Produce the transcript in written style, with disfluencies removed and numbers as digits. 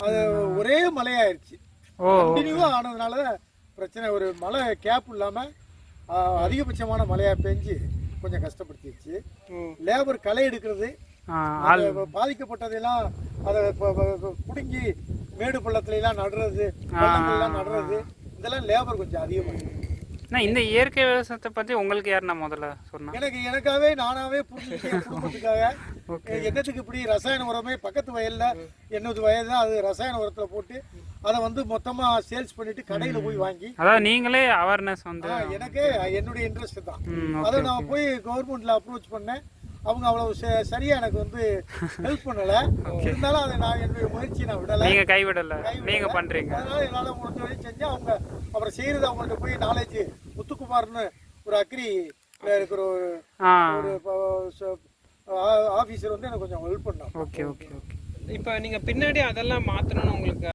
அது ஒரே மழையாயிருச்சு. கண்டினியூவா ஆனதுனால பிரச்சனை. ஒரு மழை கேப் இல்லாம அதிகபட்சமான மழையா பெஞ்சு கொஞ்சம் கஷ்டப்படுத்திடுச்சு. லேபர் களை எடுக்கிறது, பாதிக்கப்பட்டதெல்லாம் அதை புடுங்கி மேடு பள்ளத்துல எல்லாம் நடுறது, பள்ளங்கள்லாம் நடுறது, இதெல்லாம் லேபர் கொஞ்சம் அதிகமாக. இந்த இயற்கை விவசாயத்தை பத்தி உங்களுக்கு யாருன்னா முதல்ல சொன்னா? எனக்காகவே நானாவே புரிஞ்சுக்கிட்டேன். குடும்பத்துக்காக என்னத்துக்கு இப்படி ரசாயன உரமே பக்கத்து வயல்ல என்னது வயல் தான், அது ரசாயன உரத்துல போட்டு அதை வந்து மொத்தமா சேல்ஸ் பண்ணிட்டு கடையில போய் வாங்கி, அதாவது நீங்களே அவேர்னஸ் வந்து எனக்கு என்னுடைய இன்ட்ரெஸ்ட் தான். அதை நான் போய் கவர்மெண்ட்ல அப்ரோச் பண்ணேன். அவங்க அவ்வளவு சரியா எனக்கு வந்து ஹெல்ப் பண்ணல. இருந்தாலும் அதை நான் என்னுடைய முயற்சியை நான் விடல. நீங்க கைவிடல, நீங்க பண்றீங்க. அதனால என்னால முடிஞ்ச வரையும் செஞ்சு அவங்க அப்புறம் செய்யறது அவங்கள்ட்ட போய் நாலேஜ். முத்துக்குமார்னு ஒரு அக்ரி இருக்கிற ஒரு ஆபீசர் வந்து எனக்கு கொஞ்சம் ஹெல்ப் பண்ணாங்க. Okay okay okay. இப்போ நீங்க பின்னாடி அதெல்லாம் மாத்தணும்னு உங்களுக்கு